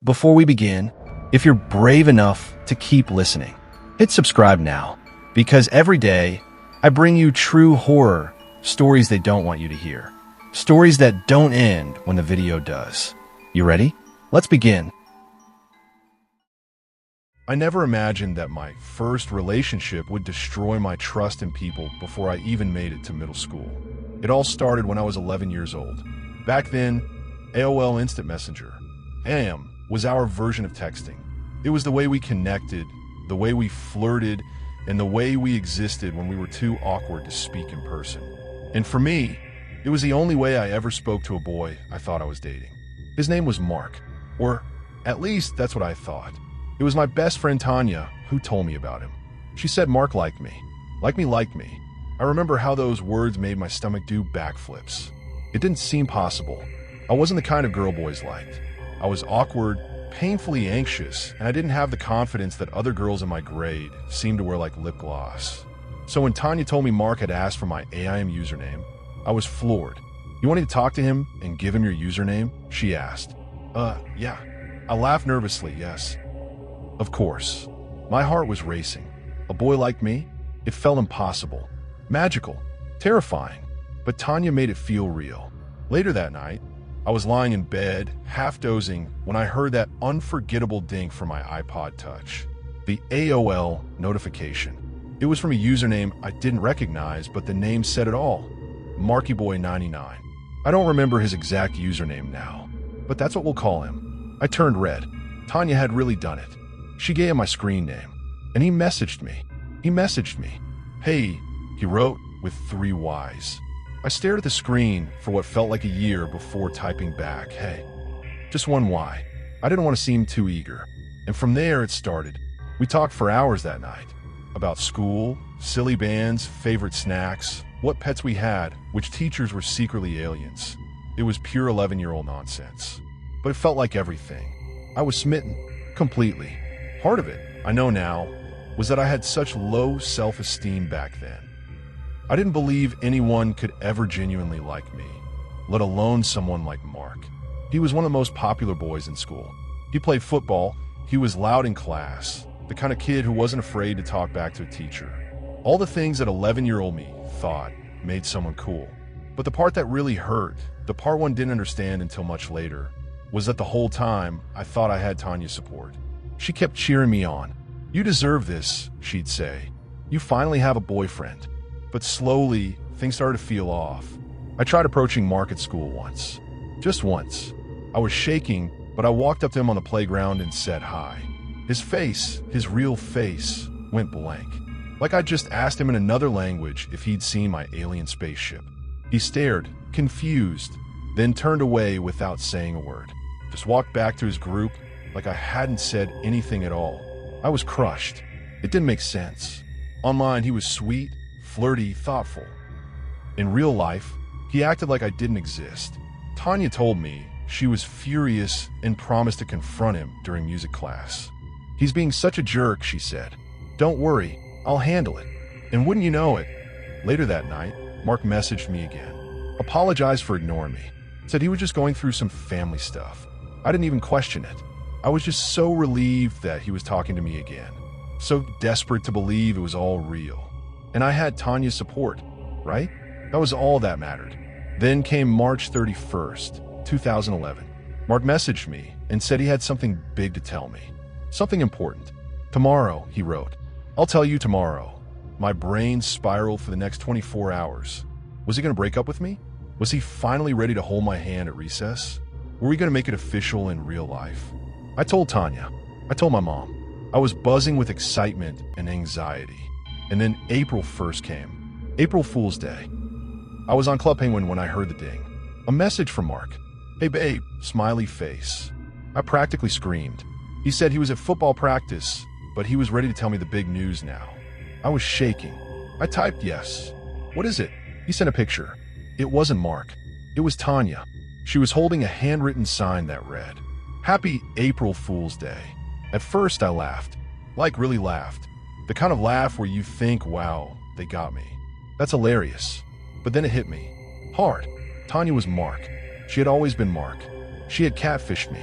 Before we begin, if you're brave enough to keep listening, hit subscribe now, because every day I bring you true horror stories they don't want you to hear. Stories that don't end when the video does. You ready? Let's begin. I never imagined that my first relationship would destroy my trust in people before I even made it to middle school. It all started when I was 11 years old. Back then, AOL Instant Messenger, AM, was our version of texting. It was the way we connected, the way we flirted, and the way we existed when we were too awkward to speak in person. And for me, it was the only way I ever spoke to a boy I thought I was dating. His name was Mark, or at least that's what I thought. It was my best friend Tanya who told me about him. She said Mark liked me. Liked me. I remember how those words made my stomach do backflips. It didn't seem possible. I wasn't the kind of girl boys liked. I was awkward, painfully anxious, and I didn't have the confidence that other girls in my grade seemed to wear like lip gloss. So when Tanya told me Mark had asked for my AIM username, I was floored. "You want me to talk to him and give him your username?" she asked. Yeah. I laughed nervously, yes. Of course. My heart was racing. A boy like me? It felt impossible. Magical. Terrifying. But Tanya made it feel real. Later that night, I was lying in bed, half dozing, when I heard that unforgettable ding from my iPod Touch. The AOL notification. It was from a username I didn't recognize, but the name said it all. MarkyBoy99. I don't remember his exact username now, but that's what we'll call him. I turned red. Tanya had really done it. She gave him my screen name, and he messaged me. Hey, he wrote with 3 Ys. I stared at the screen for what felt like a year before typing back, hey. Just 1 Y. I didn't want to seem too eager. And from there it started. We talked for hours that night. About school, silly bands, favorite snacks, what pets we had, which teachers were secretly aliens. It was pure 11-year-old nonsense. But it felt like everything. I was smitten. Completely. Part of it, I know now, was that I had such low self-esteem back then. I didn't believe anyone could ever genuinely like me, let alone someone like Mark. He was one of the most popular boys in school. He played football, he was loud in class, the kind of kid who wasn't afraid to talk back to a teacher. All the things that 11-year-old me thought made someone cool. But the part that really hurt, the part one didn't understand until much later, was that the whole time I thought I had Tanya's support. She kept cheering me on. "You deserve this," she'd say. "You finally have a boyfriend." But slowly, things started to feel off. I tried approaching Mark at school once. Just once. I was shaking, but I walked up to him on the playground and said hi. His face, his real face, went blank. Like I'd just asked him in another language if he'd seen my alien spaceship. He stared, confused, then turned away without saying a word. Just walked back to his group like I hadn't said anything at all. I was crushed. It didn't make sense. Online, he was sweet, flirty, thoughtful. In real life, he acted like I didn't exist. Tanya told me she was furious and promised to confront him during music class. "He's being such a jerk," she said. "Don't worry, I'll handle it." And wouldn't you know it, later that night, Mark messaged me again. Apologized for ignoring me. Said he was just going through some family stuff. I didn't even question it. I was just so relieved that he was talking to me again. So desperate to believe it was all real. And I had Tanya's support, right? That was all that mattered. Then came March 31st, 2011. Mark messaged me and said he had something big to tell me. Something important. "Tomorrow," he wrote. "I'll tell you tomorrow." My brain spiraled for the next 24 hours. Was he going to break up with me? Was he finally ready to hold my hand at recess? Were we going to make it official in real life? I told Tanya. I told my mom. I was buzzing with excitement and anxiety. And then April 1st came. April Fool's Day. I was on Club Penguin when I heard the ding. A message from Mark. "Hey babe," smiley face. I practically screamed. He said he was at football practice, but he was ready to tell me the big news now. I was shaking. I typed yes. "What is it?" He sent a picture. It wasn't Mark. It was Tanya. She was holding a handwritten sign that read, "Happy April Fool's Day." At first I laughed. Like really laughed. The kind of laugh where you think, wow, they got me. That's hilarious. But then it hit me. Hard. Tanya was Mark. She had always been Mark. She had catfished me.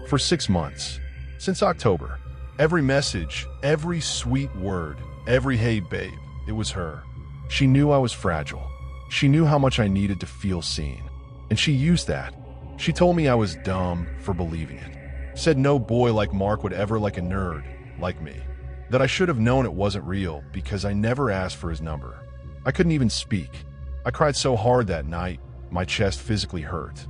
For 6 months. Since October. Every message, every sweet word, every "hey babe," it was her. She knew I was fragile. She knew how much I needed to feel seen. And she used that. She told me I was dumb for believing it. Said no boy like Mark would ever like a nerd like me. That I should have known it wasn't real because I never asked for his number. I couldn't even speak. I cried so hard that night, my chest physically hurt.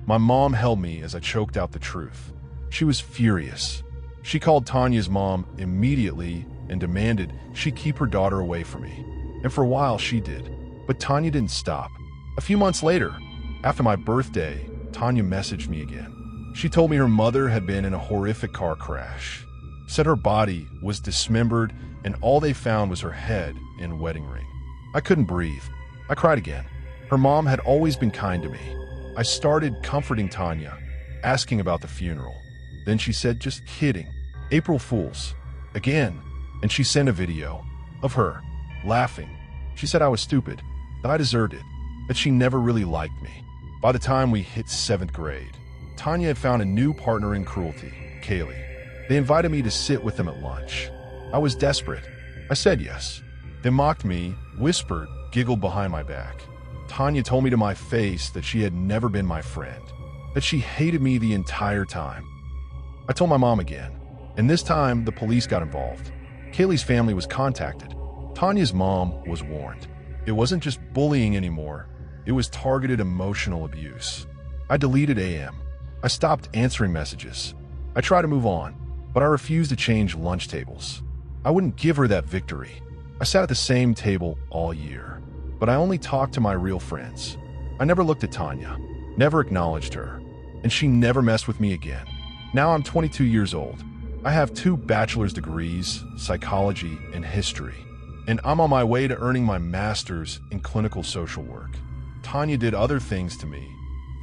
My mom held me as I choked out the truth. She was furious. She called Tanya's mom immediately and demanded she keep her daughter away from me. And for a while she did. But Tanya didn't stop. A few months later, after my birthday, Tanya messaged me again. She told me her mother had been in a horrific car crash. Said her body was dismembered and all they found was her head and wedding ring. I couldn't breathe. I cried again. Her mom had always been kind to me. I started comforting Tanya, asking about the funeral. Then she said, "Just kidding. April Fools." Again. And she sent a video of her laughing. She said I was stupid, that I deserved it, that she never really liked me. By the time we hit 7th grade, Tanya had found a new partner in cruelty, Kaylee. They invited me to sit with them at lunch. I was desperate. I said yes. They mocked me, whispered, giggled behind my back. Tanya told me to my face that she had never been my friend, that she hated me the entire time. I told my mom again, and this time the police got involved. Kaylee's family was contacted. Tanya's mom was warned. It wasn't just bullying anymore. It was targeted emotional abuse. I deleted AM. I stopped answering messages. I tried to move on, but I refused to change lunch tables. I wouldn't give her that victory. I sat at the same table all year, but I only talked to my real friends. I never looked at Tanya, never acknowledged her, and she never messed with me again. Now I'm 22 years old. I have 2 bachelor's degrees, psychology and history, and I'm on my way to earning my master's in clinical social work. Tanya did other things to me,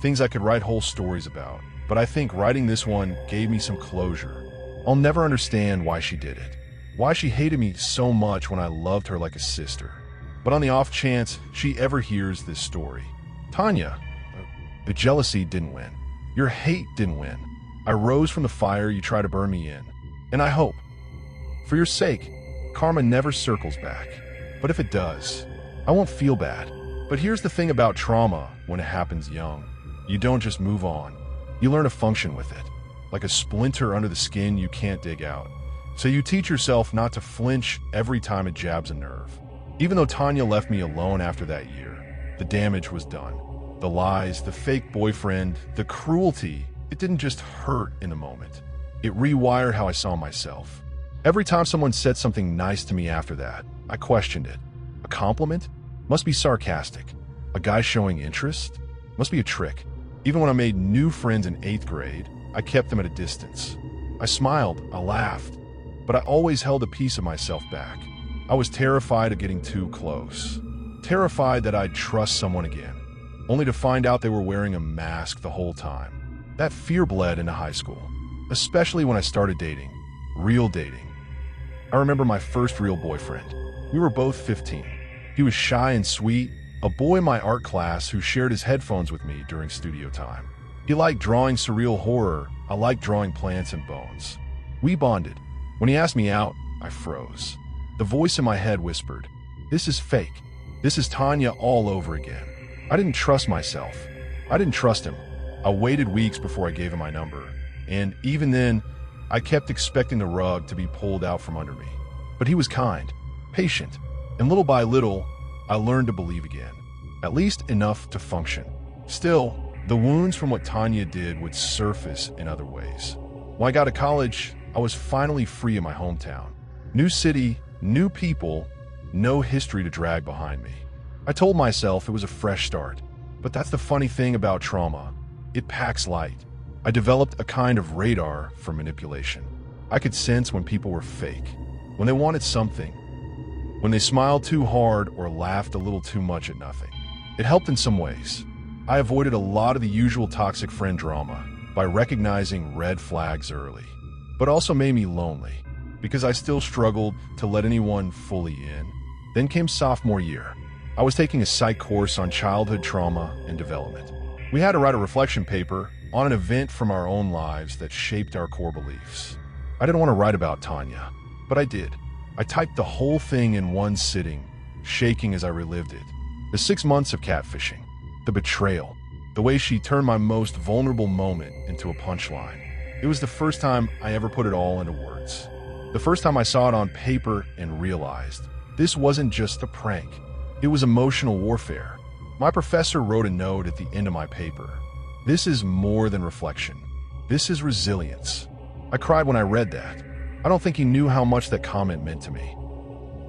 things I could write whole stories about, but I think writing this one gave me some closure. I'll never understand why she did it, why she hated me so much when I loved her like a sister. But on the off chance she ever hears this story, Tanya, the jealousy didn't win. Your hate didn't win. I rose from the fire you tried to burn me in. And I hope, for your sake, karma never circles back. But if it does, I won't feel bad. But here's the thing about trauma when it happens young. You don't just move on. You learn to function with it. Like a splinter under the skin you can't dig out. So you teach yourself not to flinch every time it jabs a nerve. Even though Tanya left me alone after that year, the damage was done. The lies, the fake boyfriend, the cruelty, it didn't just hurt in the moment. It rewired how I saw myself. Every time someone said something nice to me after that, I questioned it. A compliment? Must be sarcastic. A guy showing interest? Must be a trick. Even when I made new friends in 8th grade, I kept them at a distance. I smiled, I laughed, but I always held a piece of myself back. I was terrified of getting too close. Terrified that I'd trust someone again, only to find out they were wearing a mask the whole time. That fear bled into high school, especially when I started dating, real dating. I remember my first real boyfriend. We were both 15. He was shy and sweet, a boy in my art class who shared his headphones with me during studio time. He liked drawing surreal horror. I liked drawing plants and bones. We bonded. When he asked me out, I froze. The voice in my head whispered, "This is fake. This is Tanya all over again." I didn't trust myself. I didn't trust him. I waited weeks before I gave him my number. And even then, I kept expecting the rug to be pulled out from under me. But he was kind, patient, and little by little, I learned to believe again. At least enough to function. Still, the wounds from what Tanya did would surface in other ways. When I got to college, I was finally free in my hometown. New city, new people, no history to drag behind me. I told myself it was a fresh start. But that's the funny thing about trauma. It packs light. I developed a kind of radar for manipulation. I could sense when people were fake, when they wanted something, when they smiled too hard or laughed a little too much at nothing. It helped in some ways. I avoided a lot of the usual toxic friend drama by recognizing red flags early, but also made me lonely because I still struggled to let anyone fully in. Then came sophomore year. I was taking a psych course on childhood trauma and development. We had to write a reflection paper, on an event from our own lives that shaped our core beliefs. I didn't want to write about Tanya, but I did. I typed the whole thing in one sitting, shaking as I relived it. The 6 months of catfishing, the betrayal, the way she turned my most vulnerable moment into a punchline. It was the first time I ever put it all into words. The first time I saw it on paper and realized this wasn't just a prank. It was emotional warfare. My professor wrote a note at the end of my paper. This is more than reflection. This is resilience. I cried when I read that. I don't think he knew how much that comment meant to me.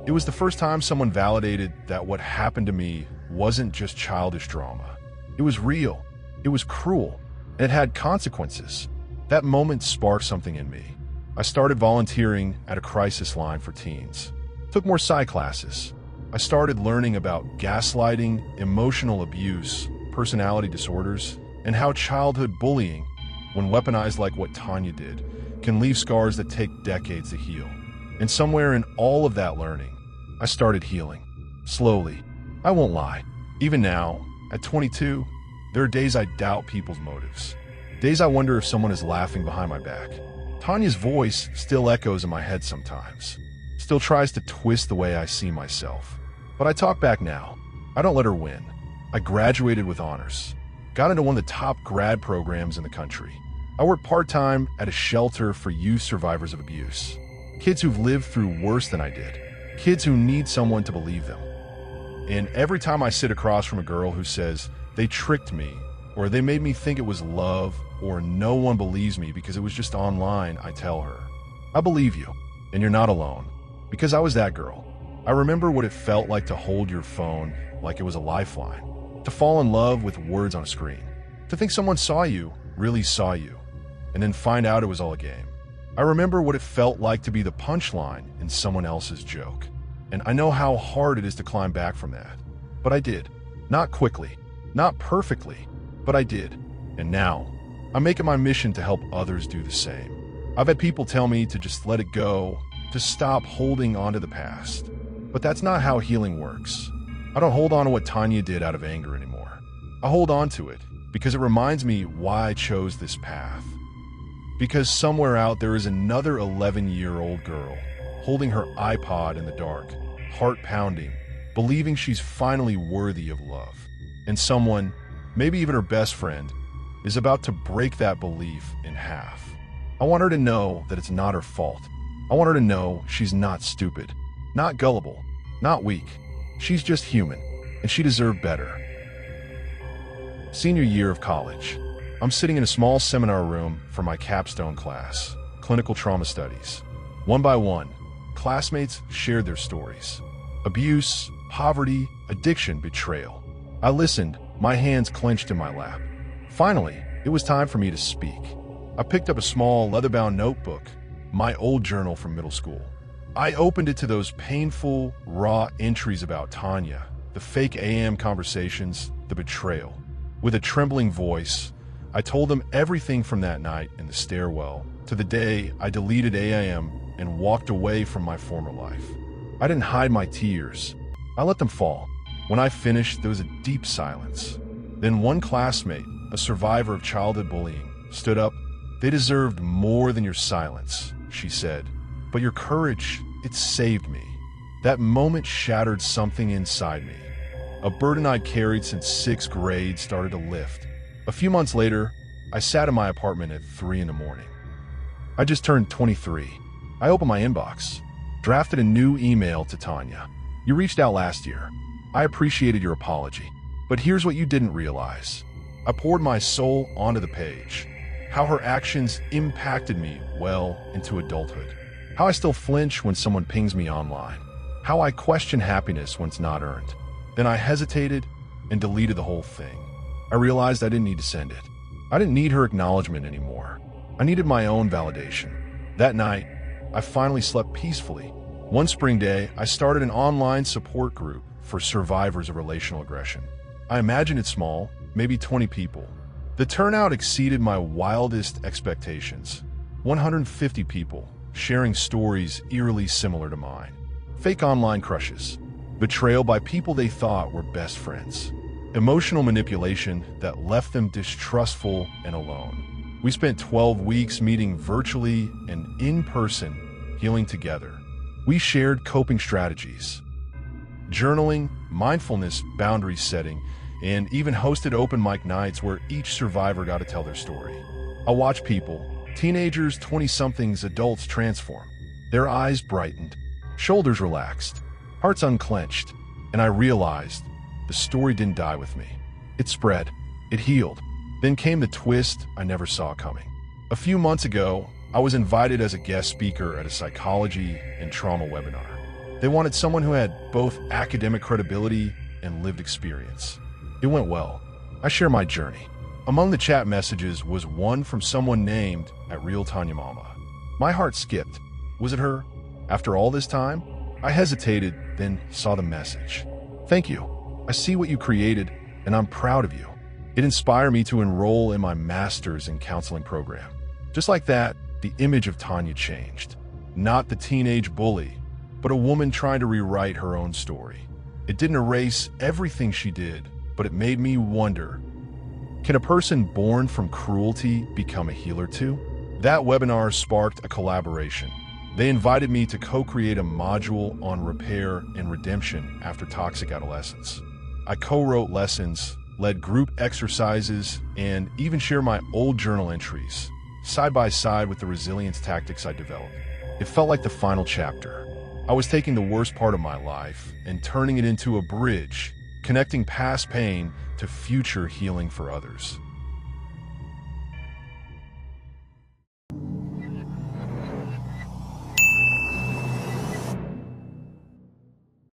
It was the first time someone validated that what happened to me wasn't just childish drama. It was real. It was cruel. And it had consequences. That moment sparked something in me. I started volunteering at a crisis line for teens. Took more psych classes. I started learning about gaslighting, emotional abuse, personality disorders, and how childhood bullying, when weaponized like what Tanya did, can leave scars that take decades to heal. And somewhere in all of that learning, I started healing. Slowly. I won't lie. Even now, at 22, there are days I doubt people's motives. Days I wonder if someone is laughing behind my back. Tanya's voice still echoes in my head sometimes. Still tries to twist the way I see myself. But I talk back now. I don't let her win. I graduated with honors. Got into one of the top grad programs in the country. I work part-time at a shelter for youth survivors of abuse. Kids who've lived through worse than I did. Kids who need someone to believe them. And every time I sit across from a girl who says, they tricked me, or they made me think it was love, or no one believes me because it was just online, I tell her, I believe you, and you're not alone. Because I was that girl. I remember what it felt like to hold your phone like it was a lifeline. To fall in love with words on a screen. To think someone saw you, really saw you, and then find out it was all a game. I remember what it felt like to be the punchline in someone else's joke. And I know how hard it is to climb back from that. But I did. Not quickly. Not perfectly. But I did. And now, I'm making my mission to help others do the same. I've had people tell me to just let it go, to stop holding on to the past. But that's not how healing works. I don't hold on to what Tanya did out of anger anymore. I hold on to it because it reminds me why I chose this path. Because somewhere out there is another 11-year-old girl holding her iPod in the dark, heart pounding, believing she's finally worthy of love. And someone, maybe even her best friend, is about to break that belief in half. I want her to know that it's not her fault. I want her to know she's not stupid, not gullible, not weak. She's just human, and she deserved better. Senior year of college. I'm sitting in a small seminar room for my capstone class, Clinical Trauma Studies. One by one, classmates shared their stories. Abuse, poverty, addiction, betrayal. I listened, my hands clenched in my lap. Finally, it was time for me to speak. I picked up a small leather-bound notebook, my old journal from middle school. I opened it to those painful, raw entries about Tanya, the fake AM conversations, the betrayal. With a trembling voice, I told them everything from that night in the stairwell to the day I deleted AM and walked away from my former life. I didn't hide my tears. I let them fall. When I finished, there was a deep silence. Then one classmate, a survivor of childhood bullying, stood up. They deserved more than your silence, she said. But your courage, it saved me. That moment shattered something inside me. A burden I'd carried since 6th grade started to lift. A few months later, I sat in my apartment at 3 in the morning. I just turned 23. I opened my inbox, drafted a new email to Tanya. You reached out last year. I appreciated your apology. But here's what you didn't realize. I poured my soul onto the page. How her actions impacted me well into adulthood. How I still flinch when someone pings me online. How I question happiness when it's not earned. Then I hesitated and deleted the whole thing. I realized I didn't need to send it. I didn't need her acknowledgement anymore. I needed my own validation. That night, I finally slept peacefully. One spring day, I started an online support group for survivors of relational aggression. I imagined it small, maybe 20 people. The turnout exceeded my wildest expectations. 150 people, sharing stories eerily similar to mine. Fake online crushes. Betrayal by people they thought were best friends. Emotional manipulation that left them distrustful and alone. We spent 12 weeks meeting virtually and in person, healing together. We shared coping strategies, journaling, mindfulness, boundary setting, and even hosted open mic nights where each survivor got to tell their story. I watched people, teenagers, 20-somethings, adults transform. Their eyes brightened, shoulders relaxed, hearts unclenched, and I realized the story didn't die with me. It spread, it healed. Then came the twist I never saw coming. A few months ago, I was invited as a guest speaker at a psychology and trauma webinar. They wanted someone who had both academic credibility and lived experience. It went well. I share my journey. Among the chat messages was one from someone named at Real Tanya Mama. My heart skipped. Was it her? After all this time? I hesitated, then saw the message. Thank you. I see what you created, and I'm proud of you. It inspired me to enroll in my master's in counseling program. Just like that, the image of Tanya changed. Not the teenage bully, but a woman trying to rewrite her own story. It didn't erase everything she did, but it made me wonder, can a person born from cruelty become a healer too? That webinar sparked a collaboration. They invited me to co-create a module on repair and redemption after toxic adolescence. I co-wrote lessons, led group exercises, and even shared my old journal entries, side by side with the resilience tactics I developed. It felt like the final chapter. I was taking the worst part of my life and turning it into a bridge, connecting past pain to future healing for others.